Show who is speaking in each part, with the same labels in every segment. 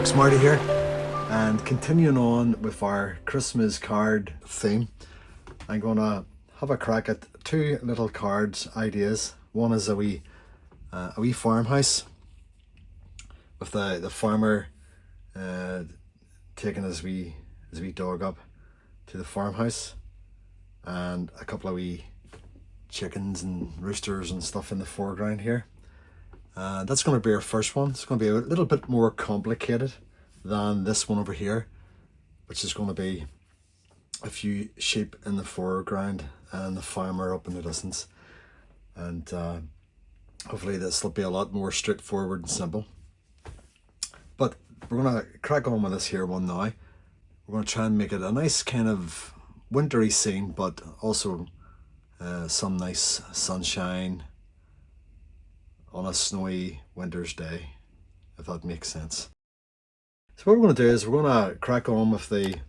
Speaker 1: folks, Marty here, and continuing on with our Christmas card theme, I'm going to have a crack at two little cards ideas. One is a wee farmhouse with the farmer taking his wee dog up to the farmhouse, and a couple of wee chickens and roosters and stuff in the foreground here. That's going to be our first one. It's going to be a little bit more complicated than this one over here, which is going to be a few sheep in the foreground and the farmer up in the distance. And hopefully this will be a lot more straightforward and simple. But we're going to crack on with this here one now. We're going to try and make it a nice kind of wintry scene, but also some nice sunshine on a snowy winter's day, if that makes sense. So what we're going to do is we're going to crack on with the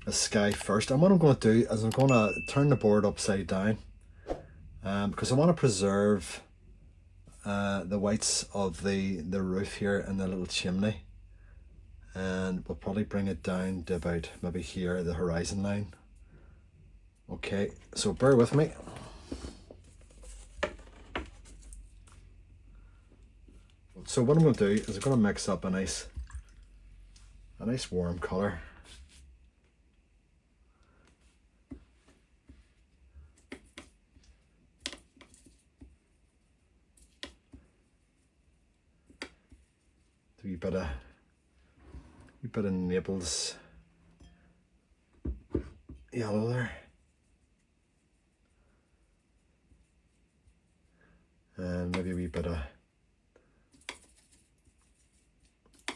Speaker 1: sky first, and what I'm going to do is I'm going to turn the board upside down because I want to preserve the whites of the roof here and the little chimney, and we'll probably bring it down to about maybe here, the horizon line. Okay, so bear with me. So what I'm going to do is I'm going to mix up a nice warm colour. A wee bit of Naples yellow there, and maybe a wee bit of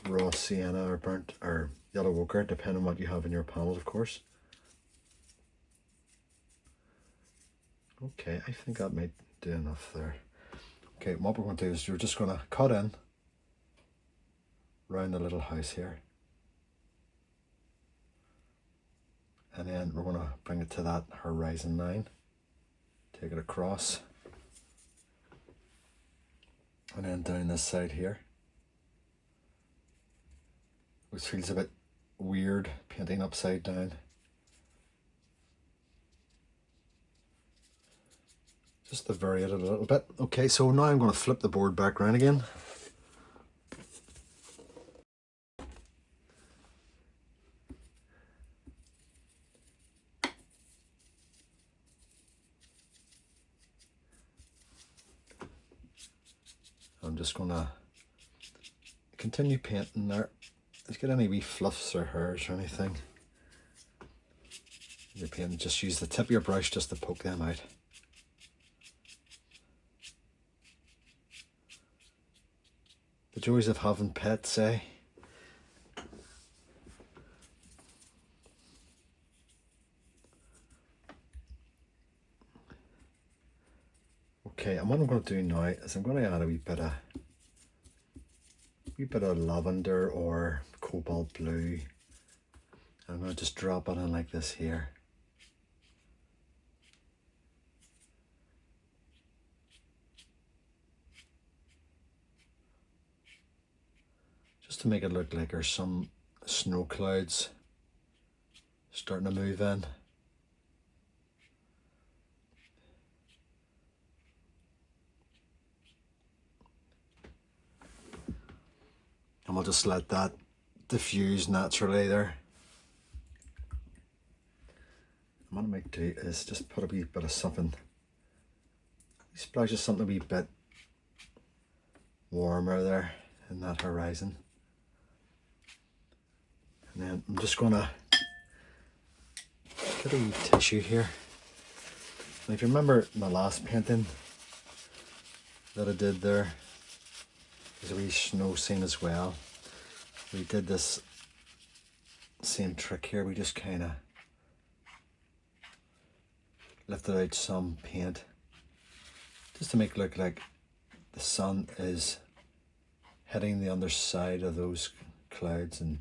Speaker 1: raw sienna or burnt or yellow ochre, depending on what you have in your panel, of course. Okay, I think that might do enough there. Okay, what we're going to do is you're just going to cut in around the little house here, and then we're going to bring it to that horizon line, take it across, and then down this side here, which feels a bit weird painting upside down. Just to vary it a little bit. Okay, so now I'm going to flip the board back around again. I'm just going to continue painting there. If you get any wee fluffs or hairs or anything, you're painting, just use the tip of your brush just to poke them out. The joys of having pets, eh? Okay, and what I'm going to do now is I'm going to add a wee bit of lavender or cobalt blue. I'm going to just drop it in like this here. Just to make it look like there's some snow clouds starting to move in. And we'll just let that diffuse naturally there. What I might do is just put a wee bit of something, splash of something a wee bit warmer there in that horizon. And then I'm just going to get a wee tissue here. And if you remember my last painting that I did there, there's a wee snow scene as well. We did this same trick here. We just kind of lifted out some paint just to make it look like the sun is hitting the underside of those clouds. And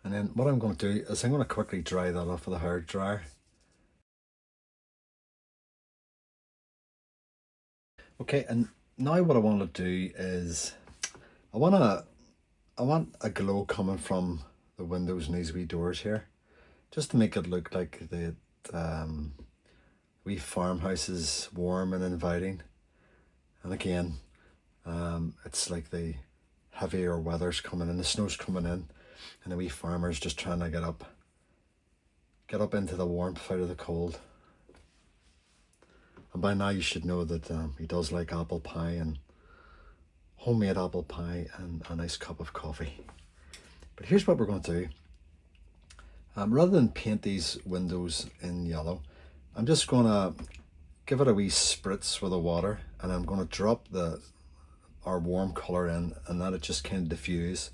Speaker 1: then what I'm going to do is I'm going to quickly dry that off with a hair dryer. Okay, and now what I want to do is I want a glow coming from the windows and these wee doors here, just to make it look like the wee farmhouse is warm and inviting. And again, it's like the heavier weather's coming in, the snow's coming in, and the wee farmer's just trying to get up into the warmth out of the cold. And by now you should know that he does like apple pie, and homemade apple pie and a nice cup of coffee. But here's what we're going to do. Rather than paint these windows in yellow, I'm just going to give it a wee spritz with the water, and I'm going to drop our warm colour in, and let it just kind of diffuse.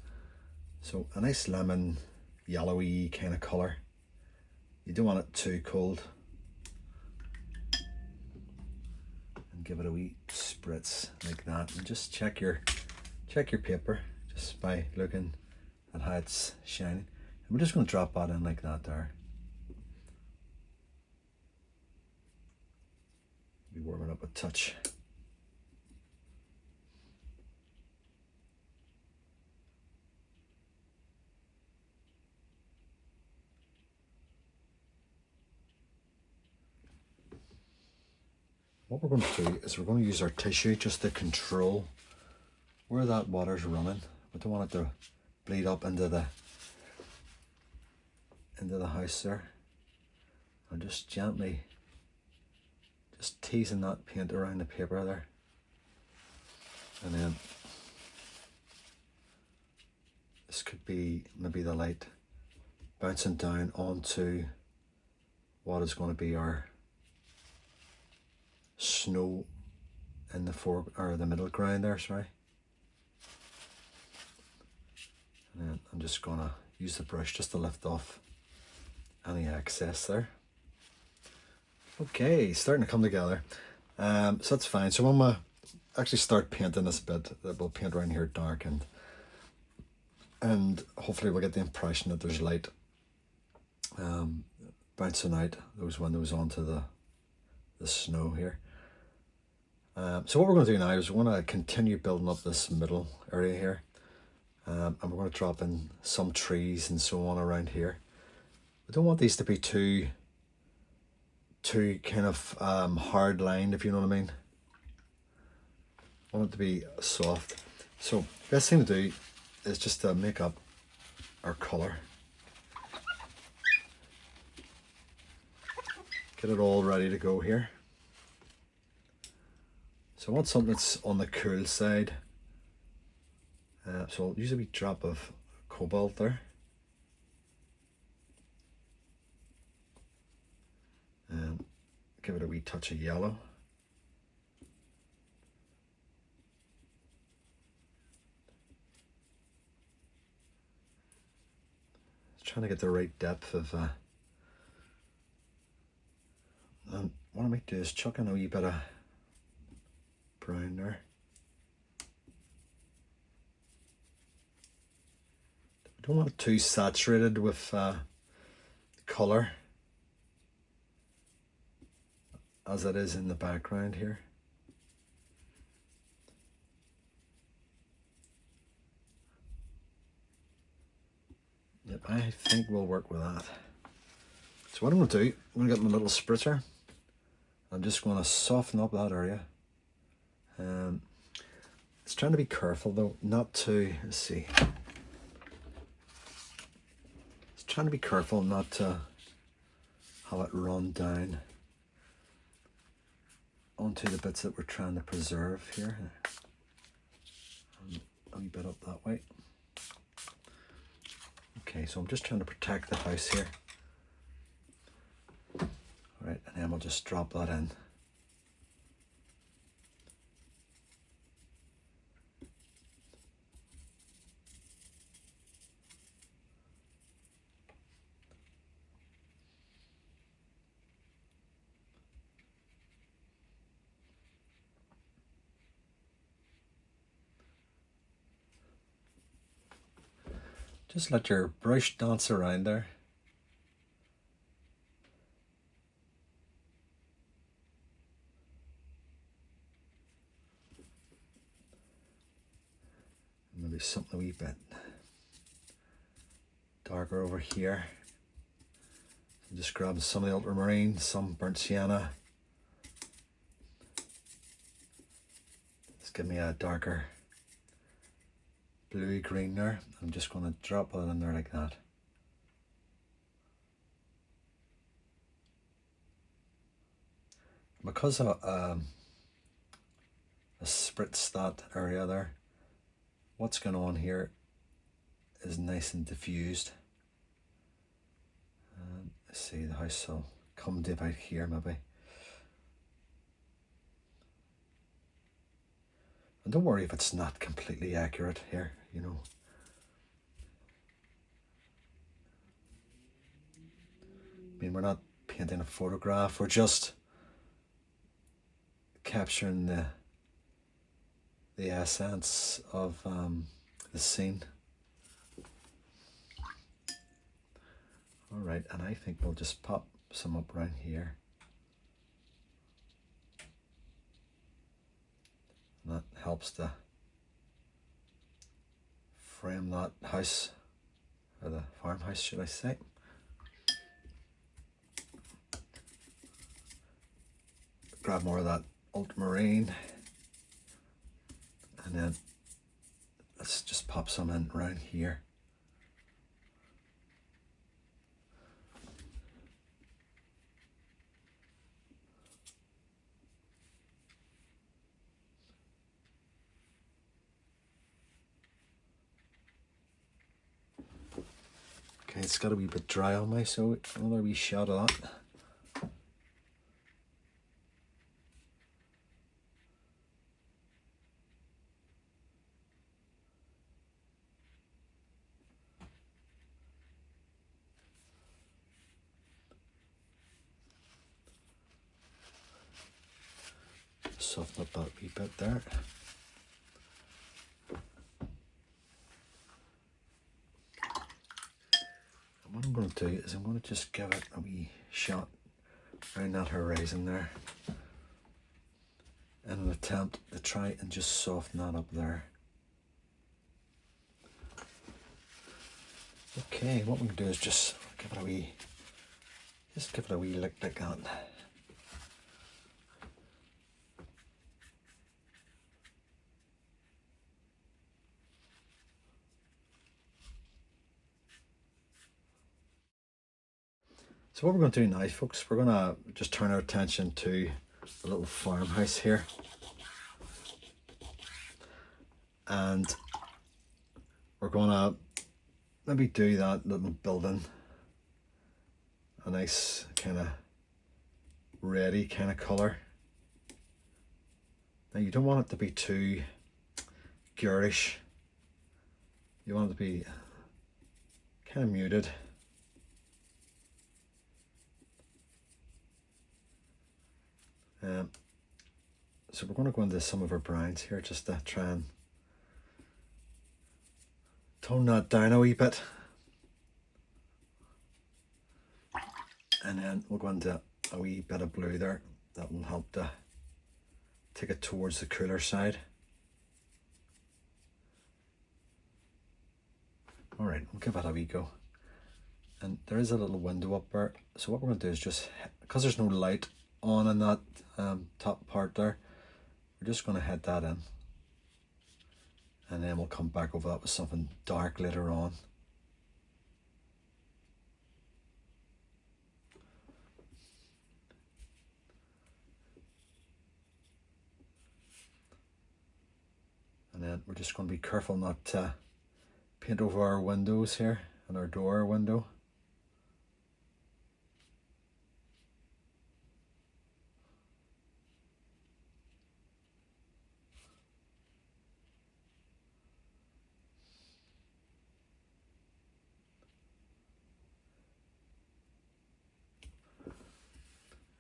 Speaker 1: So a nice lemon yellowy kind of colour. You don't want it too cold. And give it a wee spritz like that, and just check your paper just by looking at how it's shining. And we're just going to drop that in like that there. Be warming up a touch. What we're going to do is we're going to use our tissue just to control where that water's running. We don't want it to bleed up into the house there. And just gently just teasing that paint around the paper there. And then this could be maybe the light bouncing down onto what is going to be our snow in the middle ground there, sorry. And then I'm just gonna use the brush just to lift off any excess there. Okay, starting to come together. So that's fine. So when we actually start painting this bit, we'll paint around here dark, and hopefully we'll get the impression that there's light bouncing out those windows onto the snow here. So what we're going to do now is we're going to continue building up this middle area here, and we're going to drop in some trees and so on around here. We don't want these to be too kind of hard lined, if you know what I mean. I want it to be soft. So best thing to do is just to make up our colour. Get it all ready to go here. So I want something that's on the cool side. So I'll use a wee drop of cobalt there. And give it a wee touch of yellow. Just trying to get the right depth of and what I might do is chuck in a wee bit of brown there. I don't want it too saturated with colour as it is in the background here. Yep, I think we'll work with that. So what I'm going to do, I'm going to get my little spritzer. I'm just going to soften up that area. It's trying to be careful though, not to, let's see. It's trying to be careful not to have it run down onto the bits that we're trying to preserve here. A wee bit up that way. Okay, so I'm just trying to protect the house here. All right, and then we'll just drop that in. Just let your brush dance around there. something a wee bit darker over here. So just grabbing some of the ultramarine, some burnt sienna. Let's give me a darker bluey green there. I'm just going to drop it in there like that. Because I spritz that area there, what's going on here is nice and diffused. Let's see, the house will come to about here maybe. And don't worry if it's not completely accurate here, you know. I mean, we're not painting a photograph, we're just capturing the essence of the scene. Alright, and I think we'll just pop some up around here. And that helps to frame that house, or the farmhouse should I say. Grab more of that ultramarine, and then let's just pop some in around here. Okay, it's got a wee bit dry on me, so another wee shot of that. Soften up that wee bit there. And what I'm going to do is I'm going to just give it a wee shot around that horizon there in an attempt to try and just soften that up there. Okay, what we can do is just give it a wee lick like that. So what we're going to do now, folks, we're going to just turn our attention to the little farmhouse here. And we're going to maybe do that little building a nice kind of reddy kind of colour. Now you don't want it to be too garish. You want it to be kind of muted. So we're going to go into some of our browns here just to try and tone that down a wee bit. And then we'll go into a wee bit of blue there. That will help to take it towards the cooler side. Alright, we'll give that a wee go. And there is a little window up there. So what we're going to do is just, because there's no light on in that top part there, we're just going to head that in. And then we'll come back over that with something dark later on. And then we're just going to be careful not to paint over our windows here and our door window.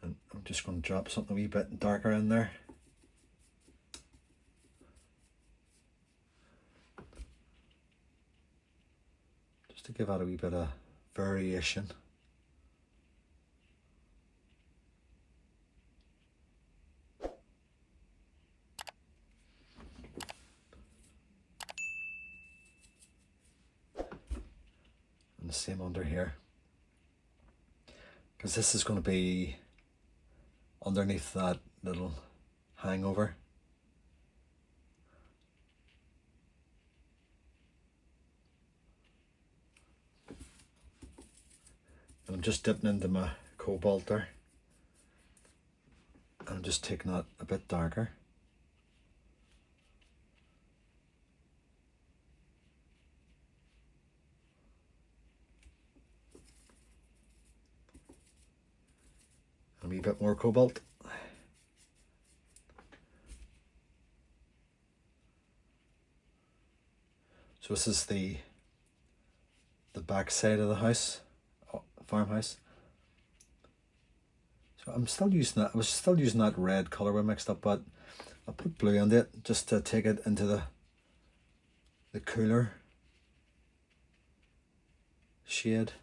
Speaker 1: And I'm just going to drop something a wee bit darker in there. Just to give that a wee bit of variation. the same under here, because this is going to be underneath that little hangover. And I'm just dipping into my cobalt there, and I'm just taking that a bit darker. A wee bit more cobalt. So this is the back side of the house, farmhouse. So I'm still using that. I was still using that red color we mixed up, but I put blue on it just to take it into the cooler shade.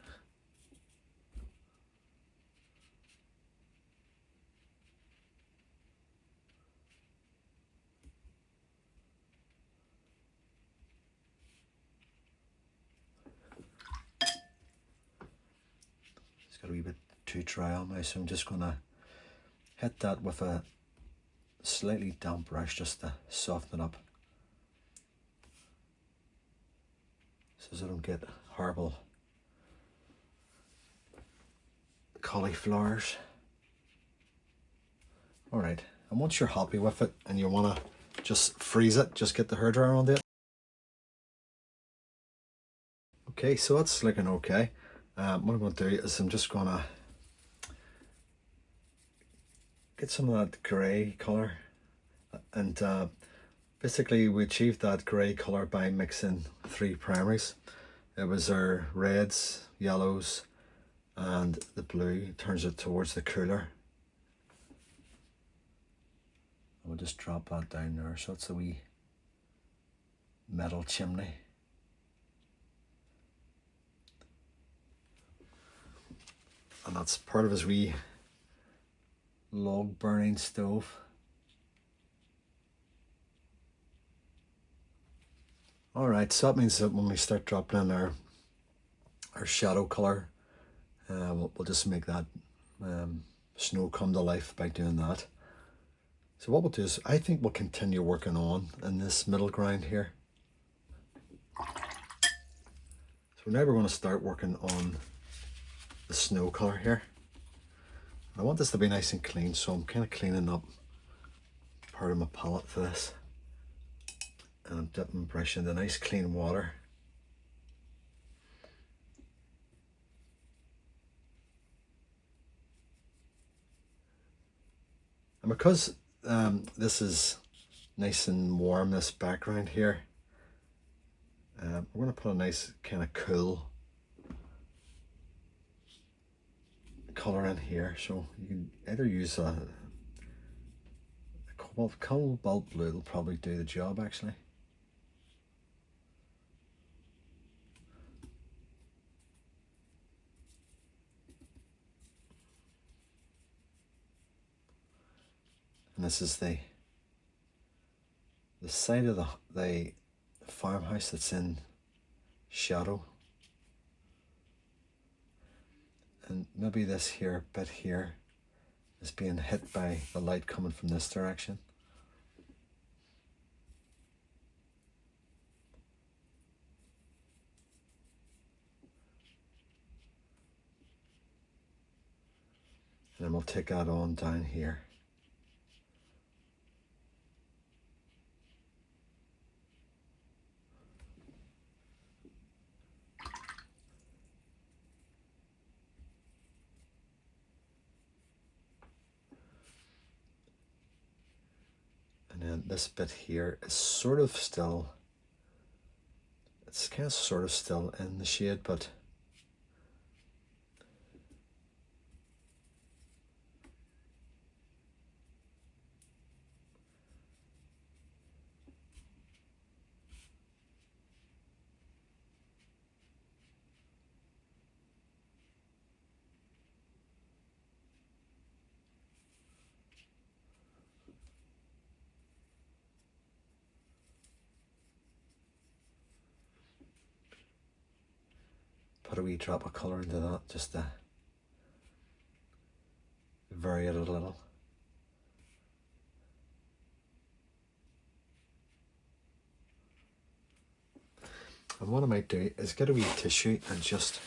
Speaker 1: Got a wee bit too dry on me, so I'm just going to hit that with a slightly damp brush just to soften it up, so I don't get horrible cauliflowers. Alright, and once you're happy with it and you want to just freeze it, just get the hairdryer on it. Okay, so that's looking okay. What I'm going to do is I'm just going to get some of that grey colour, and basically we achieved that grey colour by mixing 3 primaries. It was our reds, yellows and the blue. Turns it towards the cooler. We'll just drop that down there, so it's a wee metal chimney. And that's part of his wee log burning stove. Alright, so that means that when we start dropping in our shadow colour, we'll just make that snow come to life by doing that. So what we'll do is, I think we'll continue working on in this middle ground here. So now we're going to start working on the snow colour here. I want this to be nice and clean, so I'm kind of cleaning up part of my palette for this. And I'm dipping brush into nice clean water. And because this is nice and warm, this background here, we're going to put a nice kind of cool colour in here. So you can either use a cobalt blue, will probably do the job actually. And this is the side of the farmhouse that's in shadow. And maybe this here bit here is being hit by the light coming from this direction. And then we'll take that on down here. And then this bit here is sort of still, it's kind of sort of still in the shade, but put a wee drop of colour into that just to vary it a little. And what I might do is get a wee tissue and just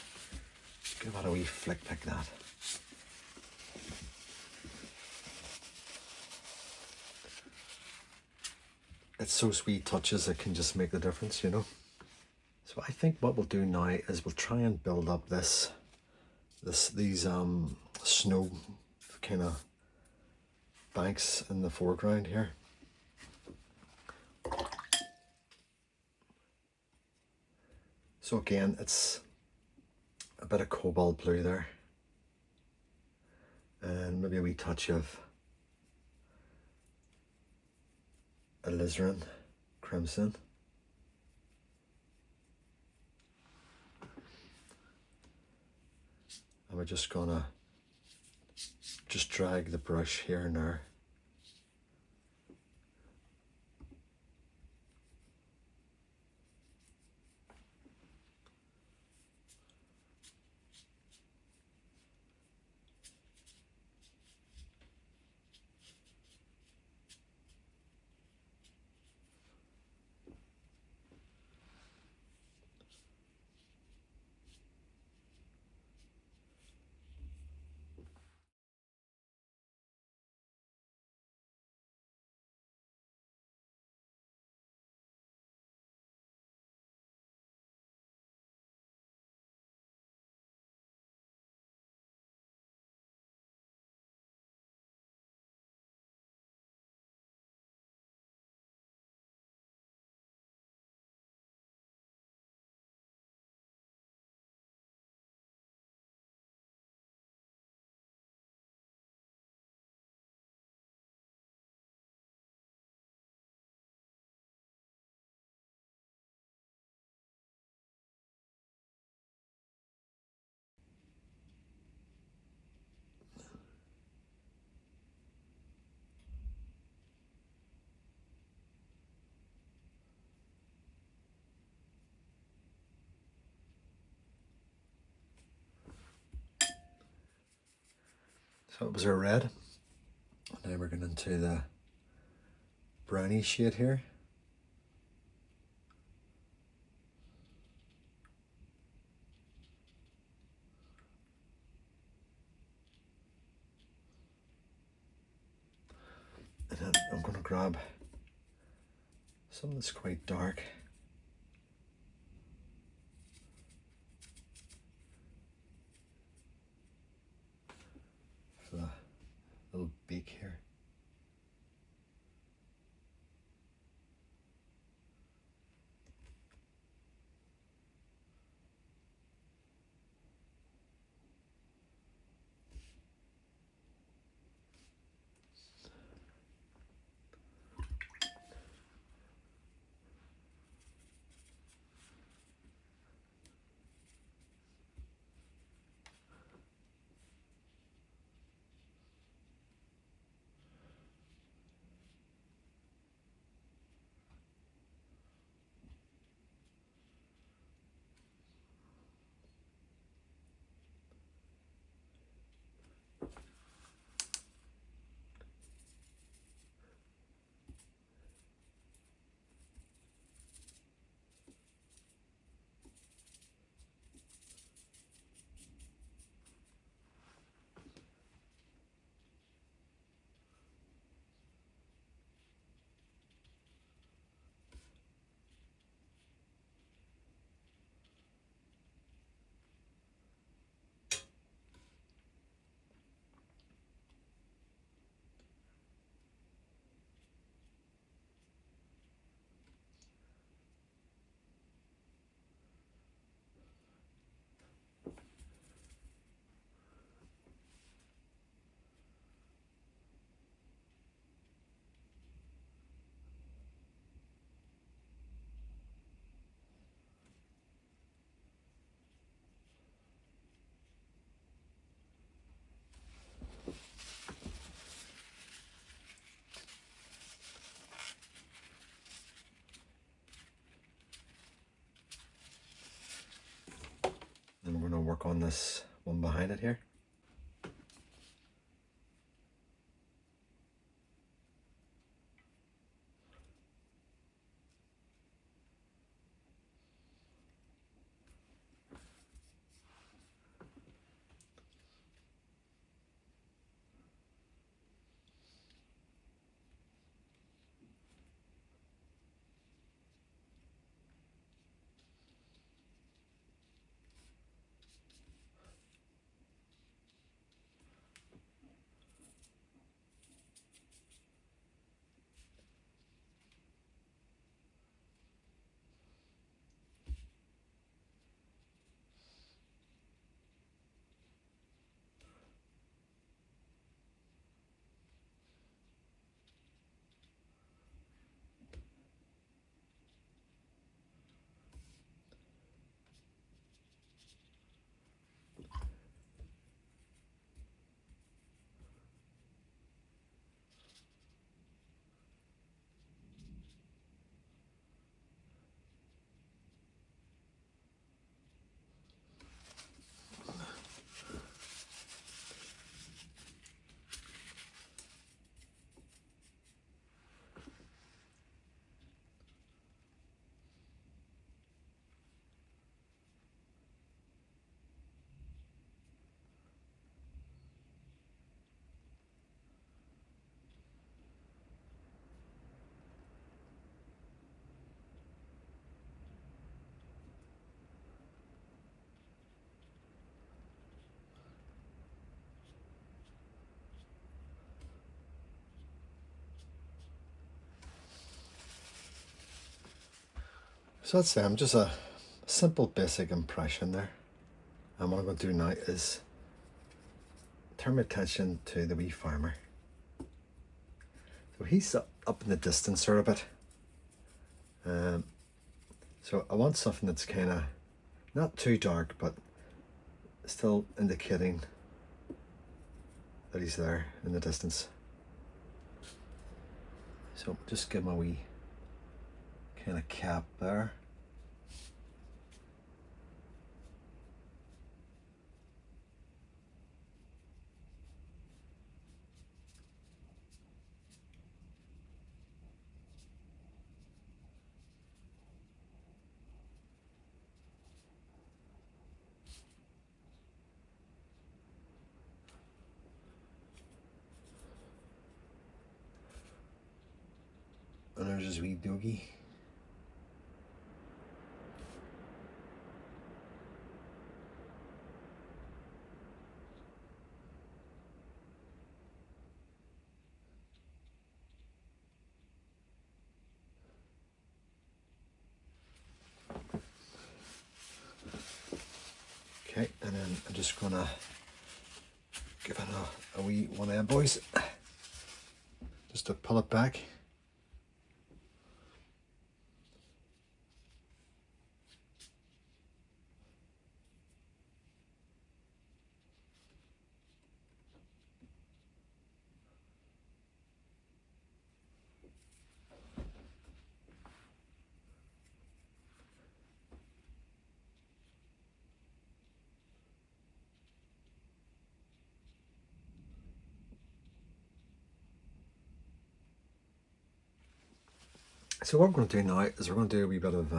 Speaker 1: give it a wee flick like that. It's those wee touches that can just make the difference, you know. So I think what we'll do now is we'll try and build up these snow kind of banks in the foreground here. So again, it's a bit of cobalt blue there, and maybe a wee touch of alizarin crimson. And we're just gonna drag the brush here and there. So it was our red. Now we're going into the brownie shade here. And then I'm going to grab something that's quite dark. For the little beak here. on this one behind it here. So that's just a simple basic impression there. And what I'm going to do now is turn my attention to the wee farmer. So he's up in the distance sort of bit. So I want something that's kind of not too dark, but still indicating that he's there in the distance. So just give him a wee kind of cap there. And there's his wee doggy. Okay, and then I'm just gonna give it a wee one of them boys, just to pull it back. So what we're going to do now is we're going to do a wee bit of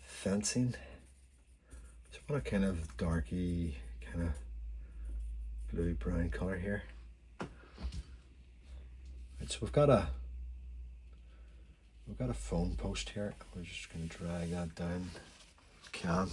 Speaker 1: fencing. So I want a kind of darky, kind of blue brown colour here. Right, so we've got a phone post here. We're just going to drag that down. Can.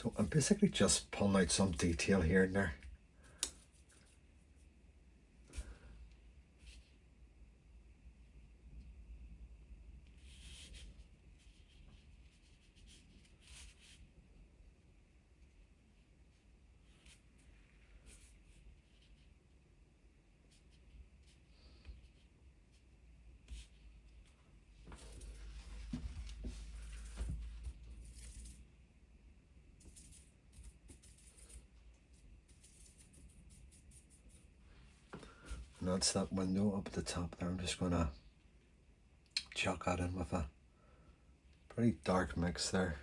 Speaker 1: So I'm basically just pulling out some detail here and there. And that's that window up at the top there. I'm just going to chuck that in with a pretty dark mix there.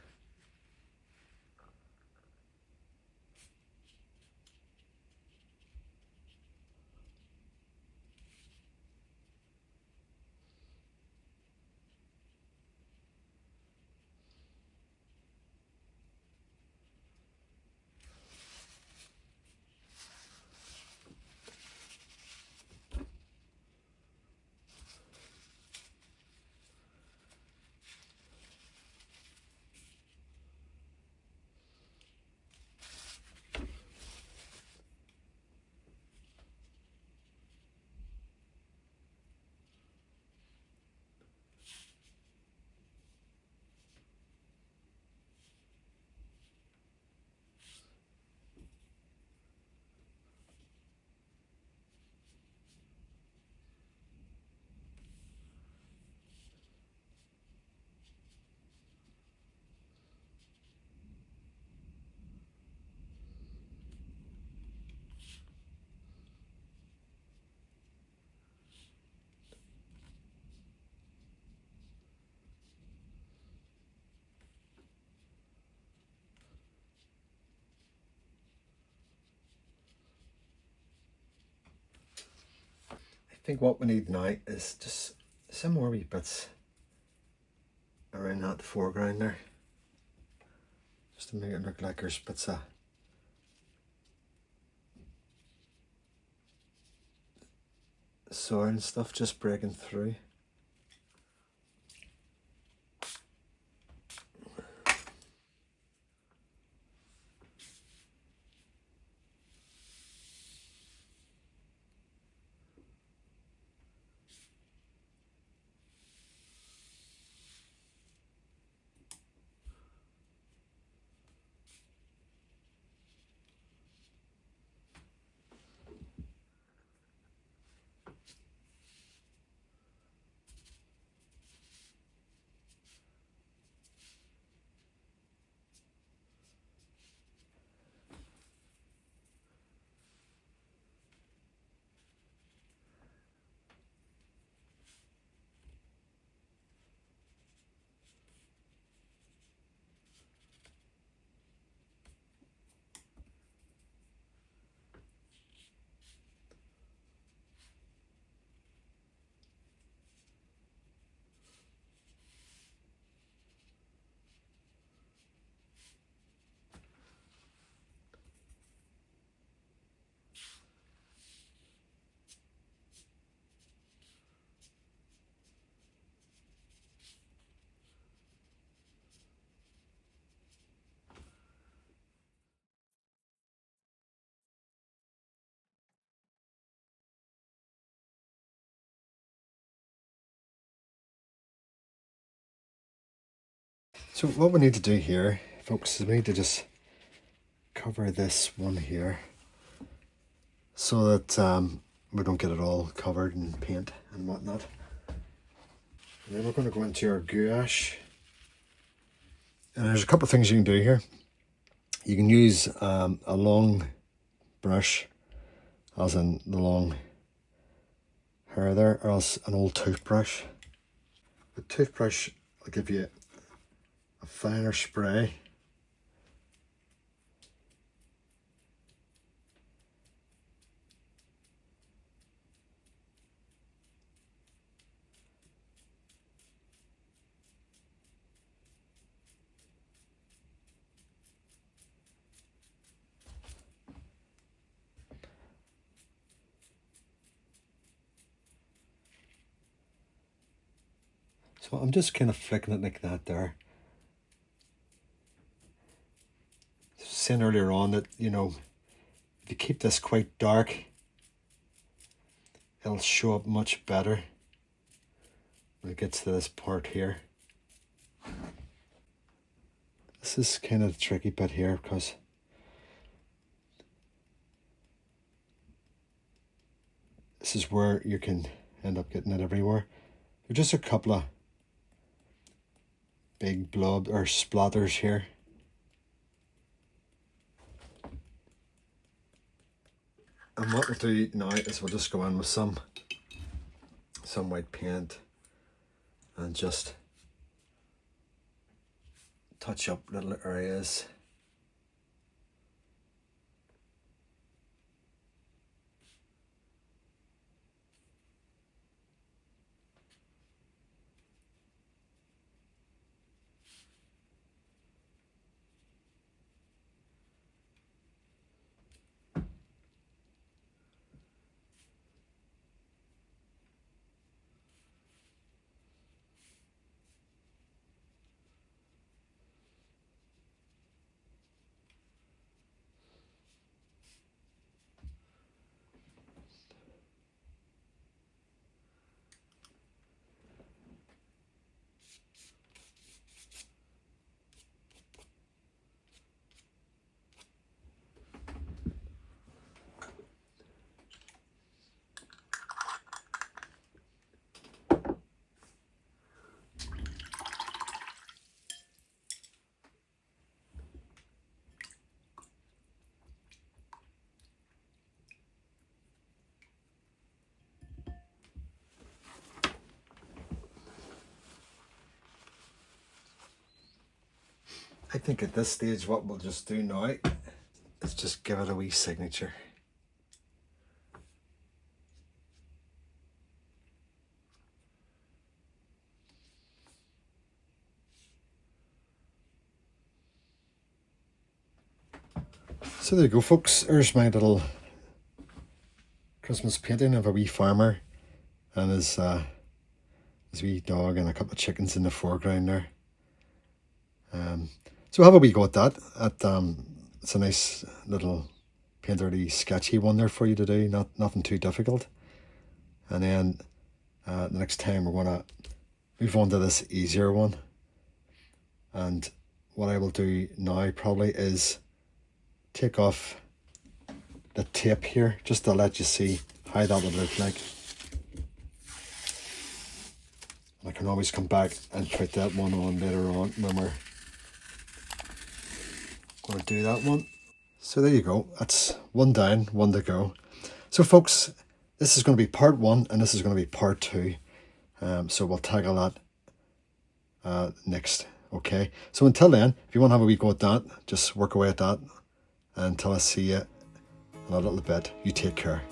Speaker 1: I think what we need now is just some more wee bits around that foreground there, just to make it look like there's bits of soil and stuff just breaking through. So what we need to do here, folks, is we need to just cover this one here so that we don't get it all covered in paint and whatnot. And then we're going to go into our gouache. And there's a couple of things you can do here. You can use a long brush, as in the long hair there, or else an old toothbrush. The toothbrush will give you a finer spray. So I'm just kind of flicking it like that there. saying earlier on that, you know, if you keep this quite dark, it'll show up much better when it gets to this part here. This is kind of the tricky bit here because this is where you can end up getting it everywhere. There's just a couple of big blob or splatters here. And what we'll do now is we'll just go in with some white paint and just touch up little areas. I think at this stage what we'll just do now is just give it a wee signature. So there you go, folks. There's my little Christmas painting of a wee farmer and his wee dog and a couple of chickens in the foreground there. So have a wee go at that. It's a nice little painterly sketchy one there for you to do, nothing too difficult. And then the next time we're going to move on to this easier one. And what I will do now probably is take off the tape here just to let you see how that would look like. I can always come back and put that one on later on when we're going to do that one. So there you go, that's one down, one to go. So folks, this is going to be part one and this is going to be part two. So we'll tackle that next. Okay, so until then, if you want to have a wee go at that, just work away at that. And until I see you in a little bit, you take care.